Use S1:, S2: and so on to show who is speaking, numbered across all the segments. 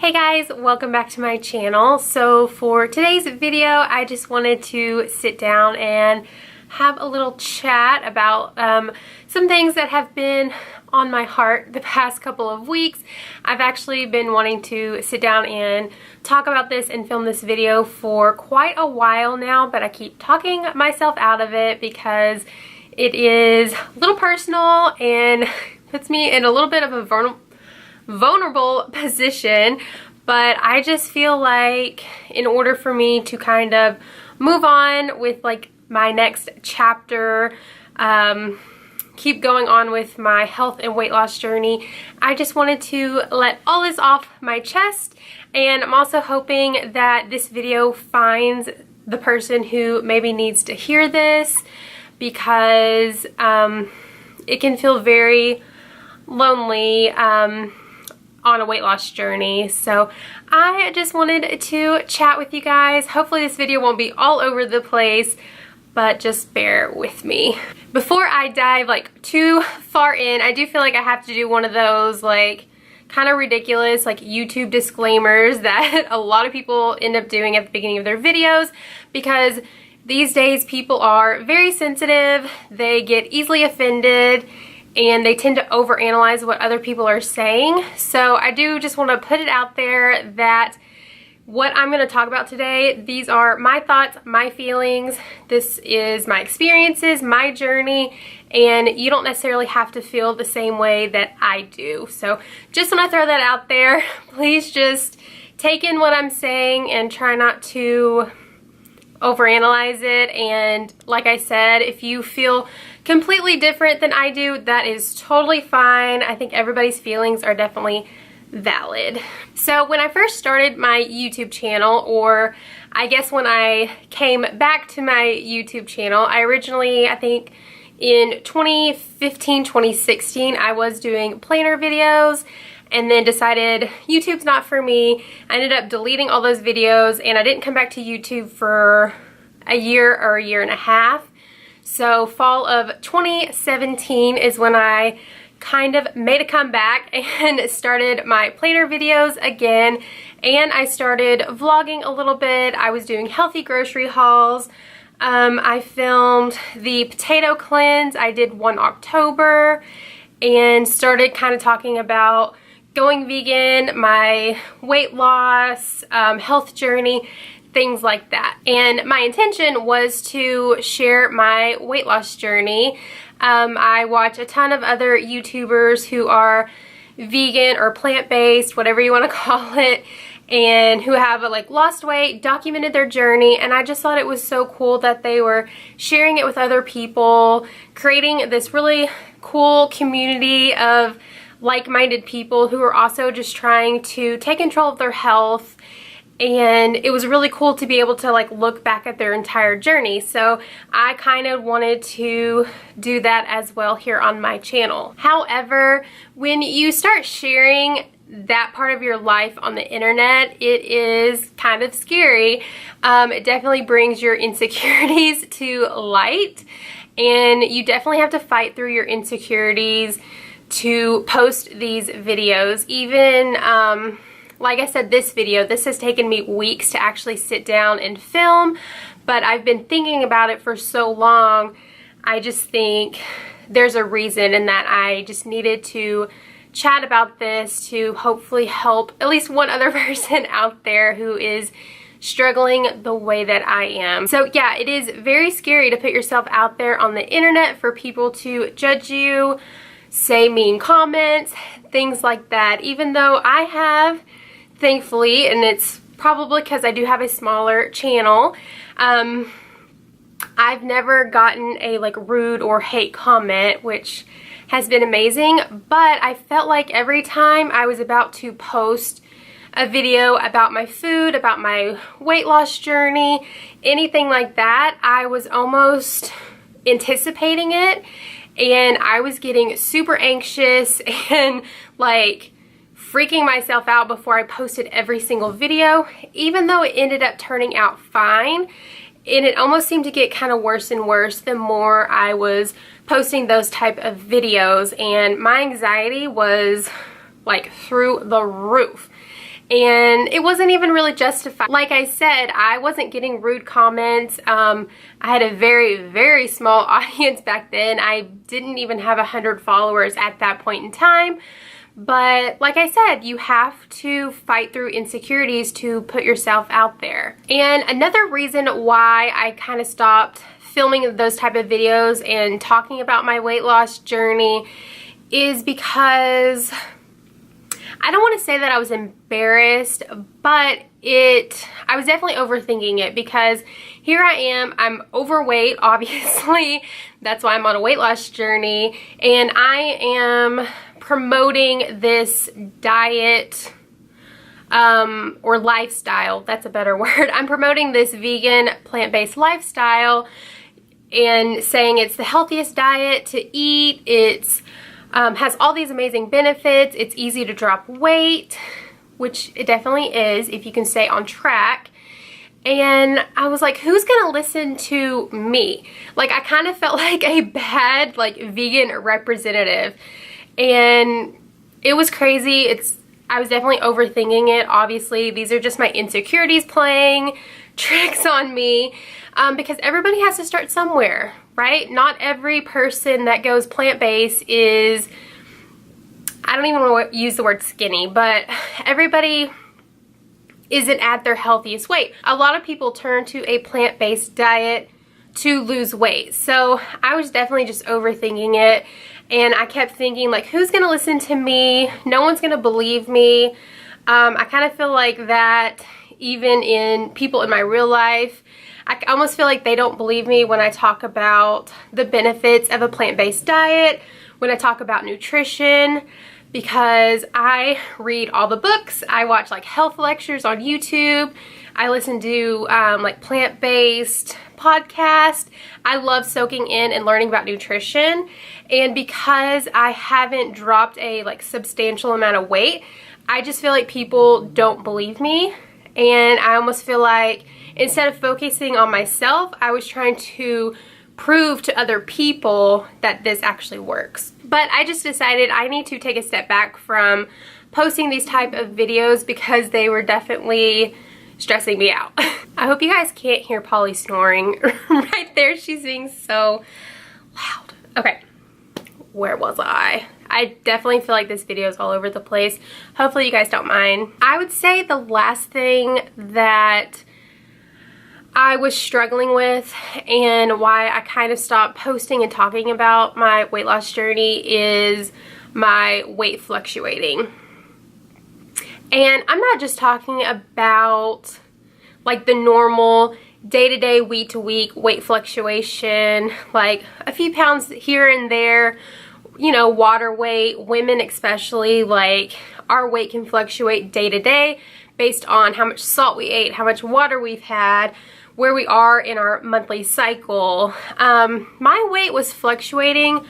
S1: Hey guys, welcome back to my channel. So for today's video, I just wanted to sit down and have a little chat about some things that have been on my heart the past couple of weeks. I've actually been wanting to sit down and talk about this and film this video for quite a while now, but I keep talking myself out of it because it is a little personal and puts me in a little bit of a vulnerable position. But I just feel like in order for me to kind of move on with like my next chapter, keep going on with my health and weight loss journey, I just wanted to let all this off my chest. And I'm also hoping that this video finds the person who maybe needs to hear this, because it can feel very lonely on a weight loss journey. So I just wanted to chat with you guys. Hopefully this video won't be all over the place, but just bear with me. Before I dive like too far in, I do feel like I have to do one of those like kind of ridiculous like YouTube disclaimers that a lot of people end up doing at the beginning of their videos, because these days people are very sensitive, they get easily offended, and they tend to overanalyze what other people are saying. So I do just want to put it out there that what I'm going to talk about today, these are my thoughts, my feelings, this is my experiences, my journey, and you don't necessarily have to feel the same way that I do. So just want to throw that out there. Please just take in what I'm saying and try not to overanalyze it. And like I said, if you feel completely different than I do, that is totally fine. I think everybody's feelings are definitely valid. So when I first started my YouTube channel, or I guess when I came back to my YouTube channel, I originally, I think in 2015, 2016, I was doing planner videos, and then decided YouTube's not for me. I ended up deleting all those videos, and I didn't come back to YouTube for a year or a year and a half. So fall of 2017 is when I kind of made a comeback and started my planner videos again, and I started vlogging a little bit. I was doing healthy grocery hauls. I filmed the potato cleanse. I did one October and started kind of talking about going vegan, my weight loss, health journey, things like that. And my intention was to share my weight loss journey. I watch a ton of other YouTubers who are vegan or plant-based, whatever you want to call it, and who have like lost weight, documented their journey, and I just thought it was so cool that they were sharing it with other people, creating this really cool community of like-minded people who are also just trying to take control of their health. And it was really cool to be able to like look back at their entire journey. So I kind of wanted to do that as well here on my channel. However, when you start sharing that part of your life on the internet, it is kind of scary. It definitely brings your insecurities to light, and you definitely have to fight through your insecurities to post these videos. Even like I said, this has taken me weeks to actually sit down and film, but I've been thinking about it for so long. I just think there's a reason, and that I just needed to chat about this to hopefully help at least one other person out there who is struggling the way that I am. So yeah, it is very scary to put yourself out there on the internet for people to judge you, say mean comments, things like that. Even though I have, thankfully, and it's probably because I do have a smaller channel, I've never gotten a like rude or hate comment, which has been amazing. But I felt like every time I was about to post a video about my food, about my weight loss journey, anything like that, I was almost anticipating it, and I was getting super anxious and like freaking myself out before I posted every single video, even though it ended up turning out fine. And it almost seemed to get kind of worse and worse the more I was posting those type of videos, and my anxiety was like through the roof. and it wasn't even really justified. Like I said, I wasn't getting rude comments. I had a very, very small audience back then. I didn't even have 100 followers at that point in time. But like I said, you have to fight through insecurities to put yourself out there. And another reason why I kind of stopped filming those type of videos and talking about my weight loss journey is because I don't want to say that I was embarrassed, but I was definitely overthinking it, because here I am, I'm overweight, obviously. That's why I'm on a weight loss journey, and I am promoting this diet or lifestyle. That's a better word. I'm promoting this vegan, plant-based lifestyle and saying it's the healthiest diet to eat. It's has all these amazing benefits. It's easy to drop weight, which it definitely is if you can stay on track. And I was like, who's gonna listen to me? Like, I kind of felt like a bad vegan representative, and it was crazy. I was definitely overthinking it. Obviously, these are just my insecurities playing tricks on me, because everybody has to start somewhere, right? Not every person that goes plant-based is, I don't even want to use the word skinny, but everybody isn't at their healthiest weight. A lot of people turn to a plant-based diet to lose weight. So I was definitely just overthinking it, and I kept thinking, like, who's gonna listen to me? No one's gonna believe me. I kind of feel like that even in people in my real life. I almost feel like they don't believe me when I talk about the benefits of a plant-based diet, when I talk about nutrition, because I read all the books, I watch health lectures on YouTube, I listen to plant-based podcasts. I love soaking in and learning about nutrition, and because I haven't dropped a substantial amount of weight, I just feel like people don't believe me, and I almost feel like instead of focusing on myself, I was trying to prove to other people that this actually works. But I just decided I need to take a step back from posting these type of videos because they were definitely stressing me out. I hope you guys can't hear Polly snoring right there. She's being so loud. Okay, where was I? I definitely feel like this video is all over the place. Hopefully you guys don't mind. I would say the last thing that I was struggling with and why I kind of stopped posting and talking about my weight loss journey is my weight fluctuating. And I'm not just talking about the normal day-to-day, week-to-week weight fluctuation, like a few pounds here and there, you know, water weight. Women especially, our weight can fluctuate day-to-day based on how much salt we ate, how much water we've had, where we are in our monthly cycle. My weight was fluctuating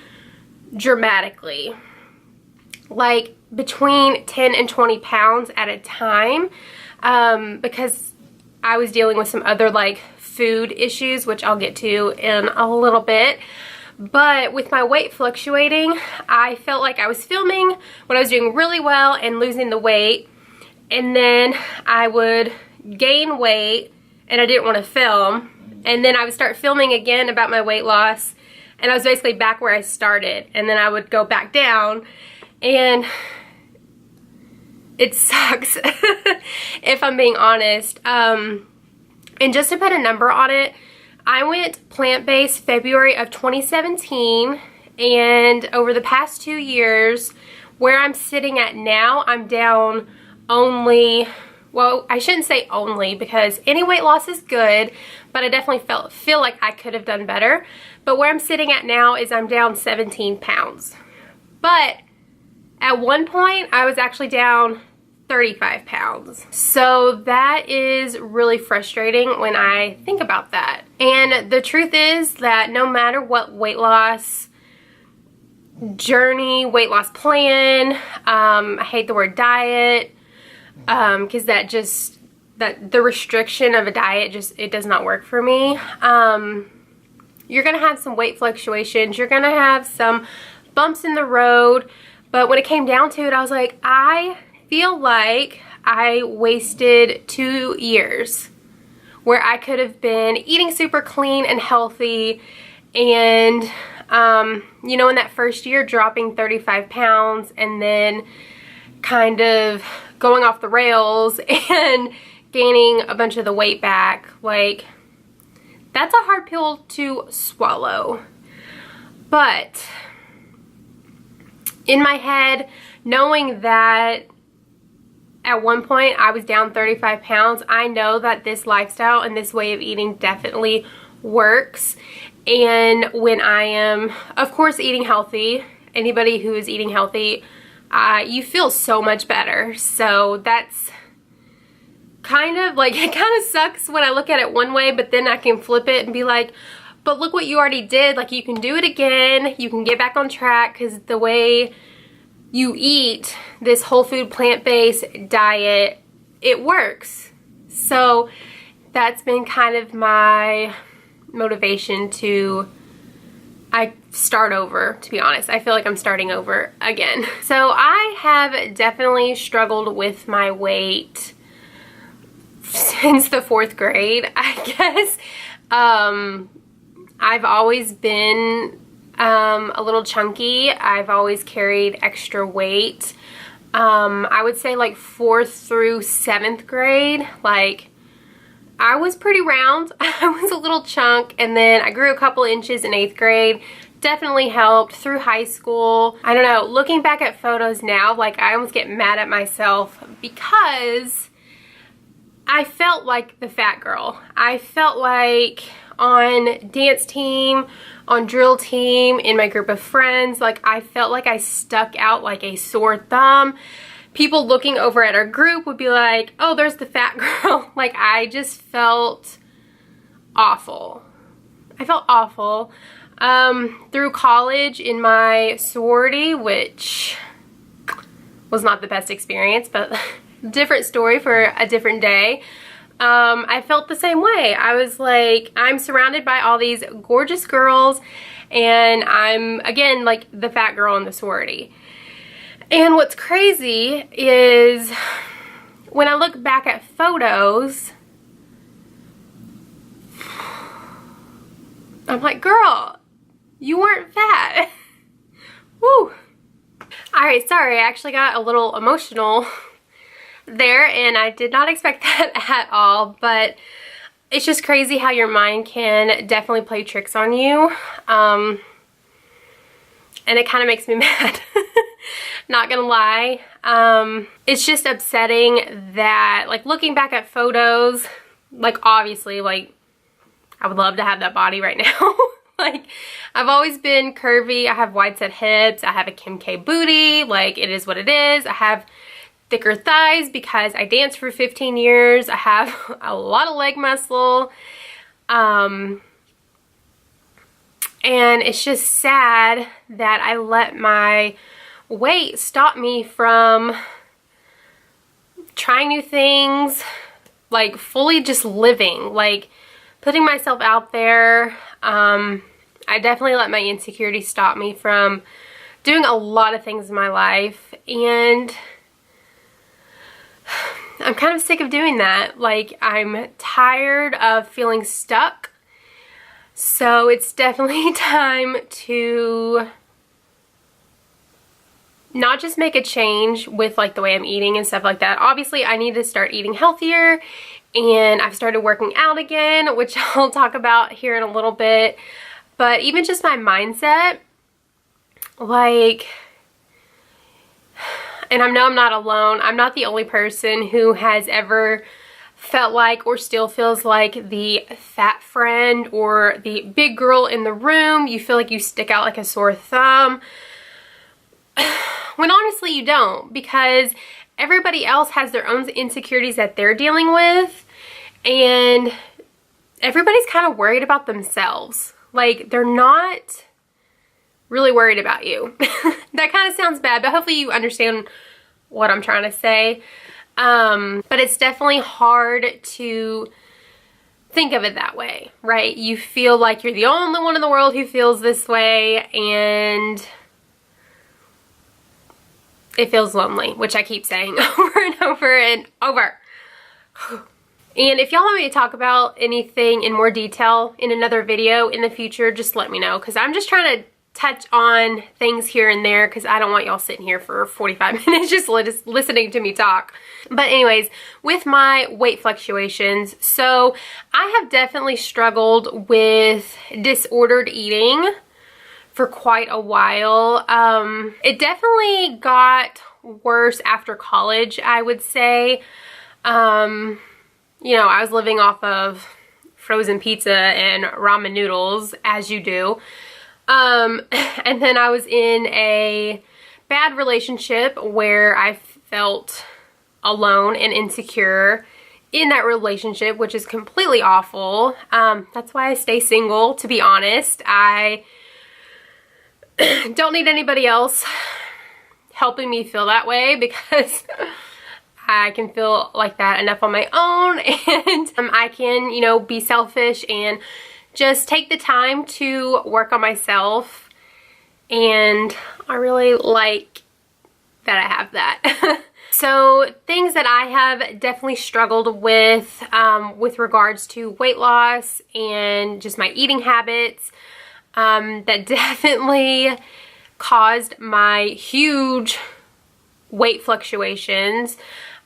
S1: dramatically, between 10 and 20 pounds at a time, because I was dealing with some other food issues, which I'll get to in a little bit. But with my weight fluctuating, I felt like I was filming when I was doing really well and losing the weight, and then I would gain weight and I didn't want to film, and then I would start filming again about my weight loss, and I was basically back where I started, and then I would go back down, and it sucks if I'm being honest. And just to put a number on it, I went plant-based February of 2017, and over the past 2 years, where I'm sitting at now, I'm down only, well, I shouldn't say only, because any weight loss is good, but I definitely feel like I could have done better. But where I'm sitting at now is I'm down 17 pounds. But at one point, I was actually down 35 pounds. So that is really frustrating when I think about that. And the truth is that no matter what weight loss journey, weight loss plan, I hate the word diet, because the restriction of a diet it does not work for me. You're gonna have some weight fluctuations, you're gonna have some bumps in the road, but when it came down to it, I was like, I feel like I wasted 2 years where I could have been eating super clean and healthy and, you know, in that first year dropping 35 pounds and then kind of going off the rails and gaining a bunch of the weight back. Like, that's a hard pill to swallow. But in my head, knowing that at one point I was down 35 pounds, I know that this lifestyle and this way of eating definitely works. And when I am, of course, eating healthy, anybody who is eating healthy, you feel so much better. So that's kind of like, it kind of sucks when I look at it one way, but then I can flip it and be like, but look what you already did. Like, you can do it again. You can get back on track, because the way you eat this whole food plant-based diet, it works. So that's been kind of my motivation to start over, to be honest. I feel like I'm starting over again. So I have definitely struggled with my weight since the 4th grade, I guess. I've always been a little chunky. I've always carried extra weight. I would say like 4th through 7th grade, like, I was pretty round. I was a little chunk, and then I grew a couple inches in 8th grade. Definitely helped through high school. I don't know, looking back at photos now, like, I almost get mad at myself because I felt like the fat girl. I felt like on dance team, on drill team, in my group of friends, like, I felt like I stuck out like a sore thumb. People looking over at our group would be like, oh, there's the fat girl. Like, I just felt awful. I felt awful. Through college in my sorority, which was not the best experience, but different story for a different day. I felt the same way. I was like, I'm surrounded by all these gorgeous girls, and I'm, again, like the fat girl in the sorority. And what's crazy is when I look back at photos, I'm like, girl, you weren't fat. Woo. Alright, sorry, I actually got a little emotional there, and I did not expect that at all, but it's just crazy how your mind can definitely play tricks on you, and it kind of makes me mad. Not gonna lie. It's just upsetting that, like, looking back at photos, like, obviously, like, I would love to have that body right now. Like, I've always been curvy. I have wide set hips. I have a Kim K booty. Like, it is what it is. I have thicker thighs because I danced for 15 years. I have a lot of leg muscle. And it's just sad that I let my weight stop me from trying new things, like fully just living, like putting myself out there. I definitely let my insecurity stop me from doing a lot of things in my life, and I'm kind of sick of doing that. Like, I'm tired of feeling stuck. So it's definitely time to not just make a change with, like, the way I'm eating and stuff like that. Obviously, I need to start eating healthier, and I've started working out again, which I'll talk about here in a little bit. But even just my mindset, like, and I know I'm not alone. I'm not the only person who has ever felt like or still feels like the fat friend or the big girl in the room. You feel like you stick out like a sore thumb. When honestly you don't, because everybody else has their own insecurities that they're dealing with, and everybody's kind of worried about themselves. Like, they're not really worried about you. That kind of sounds bad, but hopefully you understand what I'm trying to say. But it's definitely hard to think of it that way, right? You feel like you're the only one in the world who feels this way, and it feels lonely, which I keep saying over and over and over. And if y'all want me to talk about anything in more detail in another video in the future, just let me know, because I'm just trying to touch on things here and there, because I don't want y'all sitting here for 45 minutes just listening to me talk. But anyways, with my weight fluctuations, so I have definitely struggled with disordered eating for quite a while. It definitely got worse after college, I would say. You know, I was living off of frozen pizza and ramen noodles, as you do. And then I was in a bad relationship where I felt alone and insecure in that relationship, which is completely awful. That's why I stay single, to be honest. I don't need anybody else helping me feel that way, because I can feel like that enough on my own, and I can, you know, be selfish and just take the time to work on myself, and I really like that I have that. So things that I have definitely struggled with regards to weight loss and just my eating habits, that definitely caused my huge weight fluctuations.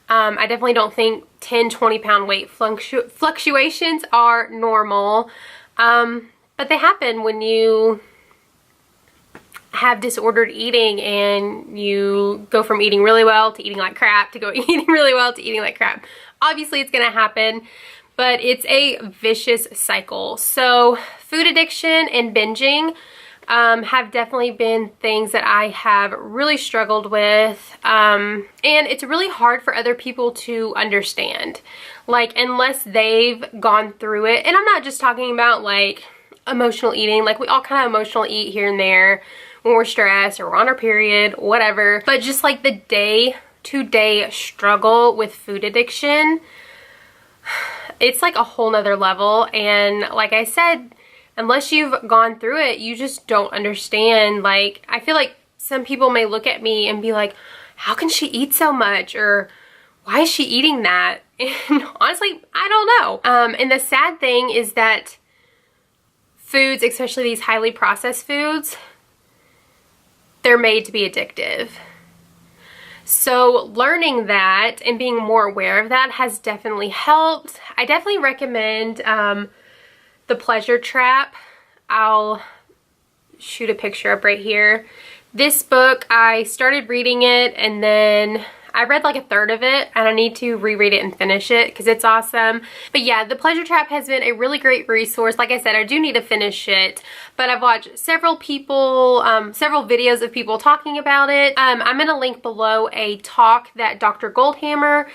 S1: I definitely don't think 10-20 pound weight fluctuations are normal, but they happen when you have disordered eating and you go from eating really well to eating like crap to eating really well to eating like crap. Obviously it's gonna happen, but it's a vicious cycle. So food addiction and binging have definitely been things that I have really struggled with, and it's really hard for other people to understand, like, unless they've gone through it. And I'm not just talking about like emotional eating, like we all kind of emotional eat here and there when we're stressed or we're on our period, whatever, but just like the day-to-day struggle with food addiction, it's like a whole nother level. And like I said, unless you've gone through it, you just don't understand. Like, I feel like some people may look at me and be like, how can she eat so much? Or why is she eating that? And honestly, I don't know. And the sad thing is that foods, especially these highly processed foods, they're made to be addictive. So learning that and being more aware of that has definitely helped. I definitely recommend The Pleasure Trap. I'll shoot a picture up right here. This book, I started reading it and then I read like a third of it, and I need to reread it and finish it because it's awesome. But yeah, The Pleasure Trap has been a really great resource. Like I said, I do need to finish it, but I've watched several videos of people talking about it. I'm going to link below a talk that Dr. Goldhammer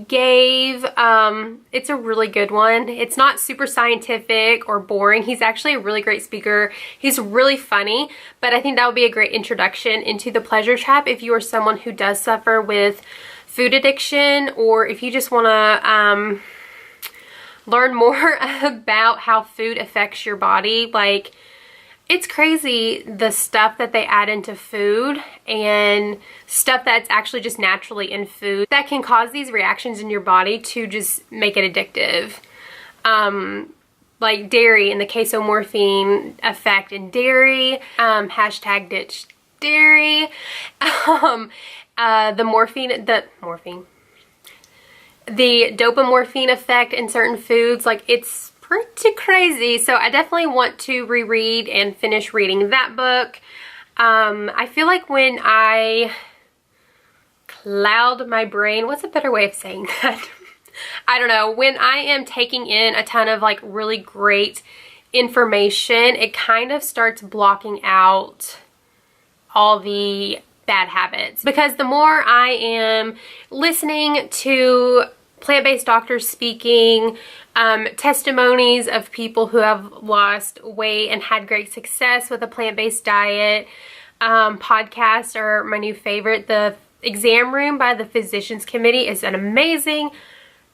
S1: gave. It's a really good one. It's not super scientific or boring. He's actually a really great speaker. He's really funny, but I think that would be a great introduction into The Pleasure Trap if you are someone who does suffer with food addiction, or if you just want to learn more about how food affects your body. Like, it's crazy the stuff that they add into food and stuff that's actually just naturally in food that can cause these reactions in your body to just make it addictive. Like dairy and the casomorphine effect in dairy, hashtag ditch dairy, the dopamorphine effect in certain foods. Like, it's pretty crazy. So I definitely want to reread and finish reading that book. I feel like when I cloud my brain, what's a better way of saying that? I don't know. When I am taking in a ton of like really great information, it kind of starts blocking out all the bad habits, because the more I am listening to plant-based doctors speaking, testimonies of people who have lost weight and had great success with a plant-based diet, podcasts are my new favorite. The Exam Room by the Physicians Committee is an amazing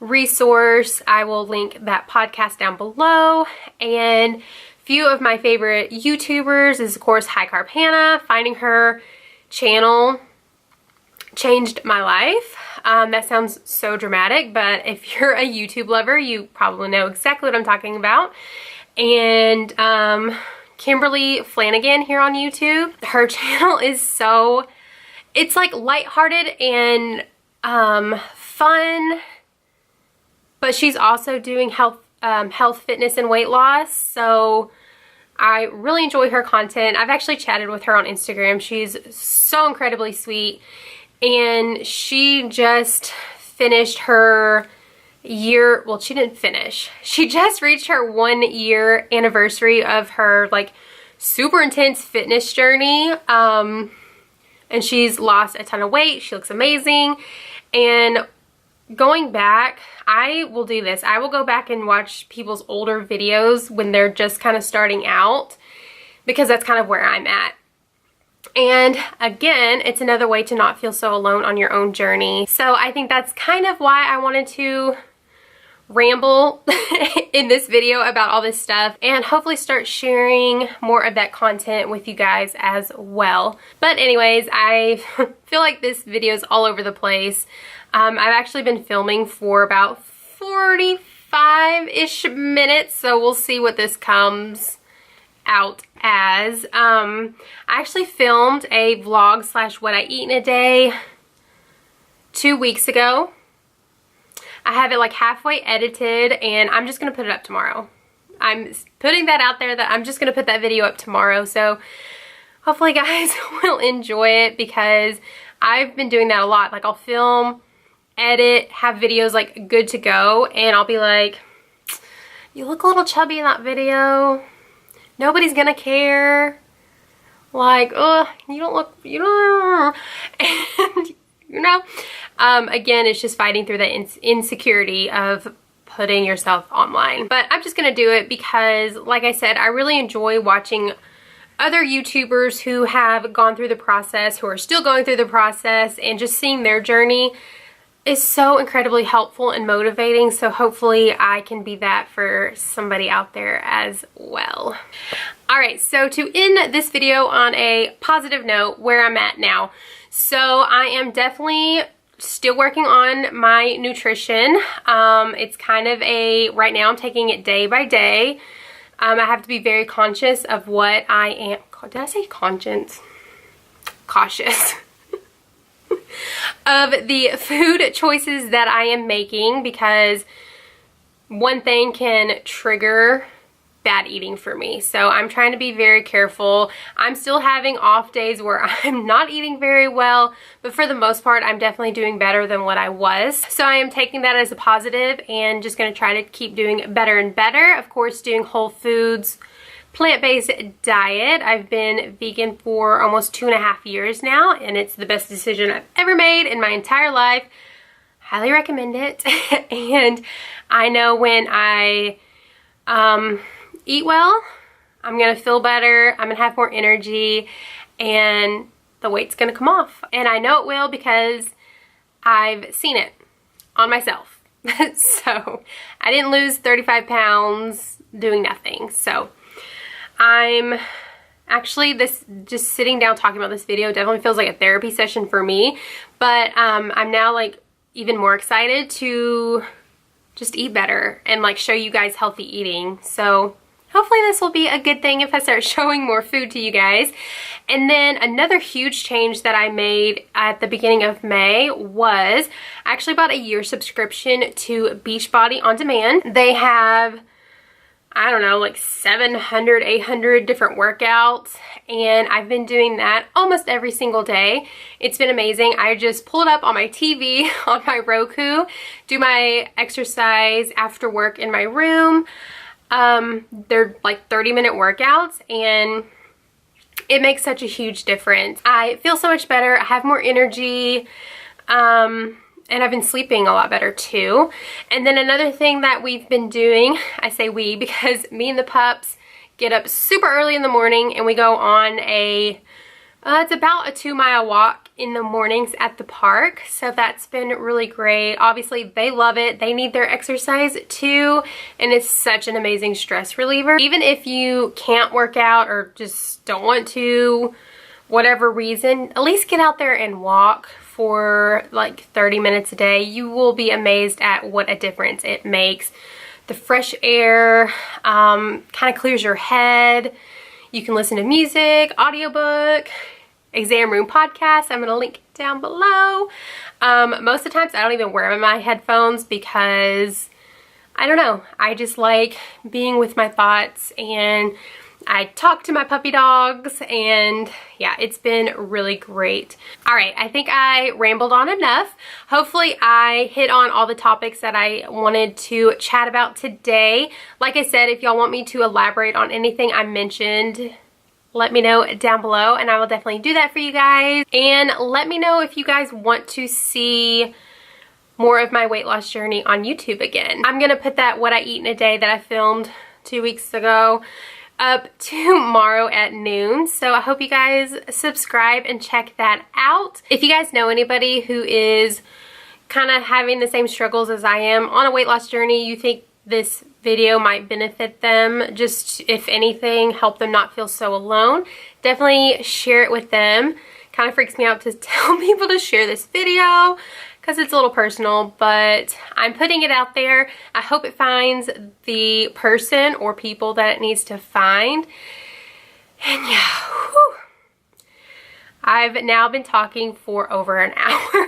S1: resource. I will link that podcast down below. And few of my favorite YouTubers is, of course, High Carb Hannah. Finding her channel changed my life. That sounds so dramatic, but if you're a YouTube lover, you probably know exactly what I'm talking about. And Kimberly Flanagan here on YouTube, her channel is so, it's like lighthearted and fun, but she's also doing health, fitness, and weight loss. So I really enjoy her content. I've actually chatted with her on Instagram. She's so incredibly sweet, and she just finished her year, well, she didn't finish. She just reached her 1 year anniversary of her like super intense fitness journey. And she's lost a ton of weight. She looks amazing. And going back, I will do this. I will go back and watch people's older videos when they're just kind of starting out, because that's kind of where I'm at. And again, it's another way to not feel so alone on your own journey. So I think that's kind of why I wanted to ramble in this video about all this stuff, and hopefully start sharing more of that content with you guys as well. But anyways, I feel like this video is all over the place. I've actually been filming for about 45-ish minutes, so we'll see what this comes out as. I actually filmed a vlog / what I eat in a day 2 weeks ago. I have it like halfway edited, and I'm just gonna put it up tomorrow. I'm putting that out there that I'm just gonna put that video up tomorrow, so hopefully you guys will enjoy it, because I've been doing that a lot. Like, I'll film, edit, have videos like good to go, and I'll be like, you look a little chubby in that video, nobody's gonna care, like, oh, you don't look, you don't, and you know, again, it's just fighting through the insecurity of putting yourself online. But I'm just gonna do it because, like I said, I really enjoy watching other YouTubers who have gone through the process, who are still going through the process, and just seeing their journey is so incredibly helpful and motivating. So hopefully I can be that for somebody out there as well. Alright, so to end this video on a positive note, where I'm at now. So I am definitely still working on my nutrition. It's kind of right now I'm taking it day by day. I have to be very conscious of what I am, did I say conscience? Cautious. Of the food choices that I am making, because one thing can trigger bad eating for me. So I'm trying to be very careful. I'm still having off days where I'm not eating very well, but for the most part, I'm definitely doing better than what I was. So I am taking that as a positive and just going to try to keep doing better and better. Of course, doing whole foods, plant-based diet. I've been vegan for almost 2.5 years now, and it's the best decision I've ever made in my entire life. Highly recommend it. And I know when I eat well, I'm gonna feel better, I'm gonna have more energy, and the weight's gonna come off. And I know it will because I've seen it on myself. So I didn't lose 35 pounds doing nothing. So I'm actually, just sitting down talking about this video definitely feels like a therapy session for me. But I'm now like even more excited to just eat better and like show you guys healthy eating. So hopefully this will be a good thing if I start showing more food to you guys. And then another huge change that I made at the beginning of May was I actually bought a year subscription to Beachbody On Demand. They have, I don't know, like 700, 800 different workouts, and I've been doing that almost every single day. It's been amazing. I just pull it up on my TV, on my Roku, do my exercise after work in my room. They're like 30-minute workouts, and it makes such a huge difference. I feel so much better. I have more energy. And I've been sleeping a lot better too. And then another thing that we've been doing, I say we because me and the pups get up super early in the morning, and we go on it's about a 2-mile walk in the mornings at the park. So that's been really great. Obviously they love it. They need their exercise too, and it's such an amazing stress reliever. Even if you can't work out or just don't want to, whatever reason, at least get out there and walk for like 30 minutes a day, you will be amazed at what a difference it makes. The fresh air kind of clears your head. You can listen to music, audiobook, exam room podcast. I'm going to link it down below. Most of the times I don't even wear my headphones because I don't know. I just like being with my thoughts, and I talk to my puppy dogs, and yeah, it's been really great. All right, I think I rambled on enough. Hopefully I hit on all the topics that I wanted to chat about today. Like I said, if y'all want me to elaborate on anything I mentioned, let me know down below, and I will definitely do that for you guys. And let me know if you guys want to see more of my weight loss journey on YouTube again. I'm gonna put that what I eat in a day that I filmed 2 weeks ago up tomorrow at noon. So I hope you guys subscribe and check that out. If you guys know anybody who is kind of having the same struggles as I am on a weight loss journey, you think this video might benefit them, just if anything, help them not feel so alone, definitely share it with them. Kind of freaks me out to tell people to share this video because it's a little personal, but I'm putting it out there. I hope it finds the person or people that it needs to find. And yeah, whew. I've now been talking for over an hour.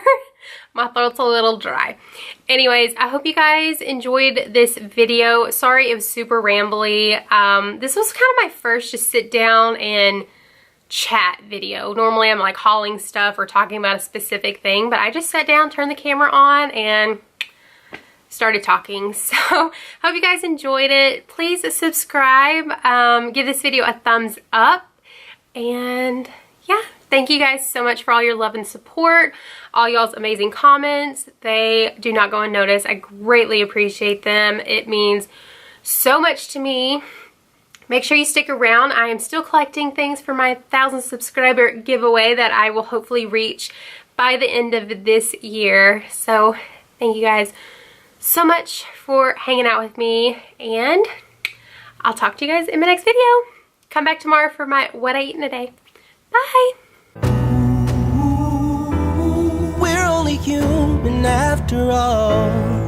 S1: My throat's a little dry. Anyways, I hope you guys enjoyed this video. Sorry it was super rambly. This was kind of my first just sit down and chat video. Normally I'm like hauling stuff or talking about a specific thing, but I just sat down, turned the camera on, and started talking. So hope you guys enjoyed it. Please subscribe, give this video a thumbs up, and yeah, thank you guys so much for all your love and support, all y'all's amazing comments. They do not go unnoticed. I greatly appreciate them. It means so much to me. Make sure you stick around. I am still collecting things for my 1,000 subscriber giveaway that I will hopefully reach by the end of this year. So thank you guys so much for hanging out with me, and I'll talk to you guys in my next video. Come back tomorrow for my what I eat in a day. Bye.
S2: We're only human after all.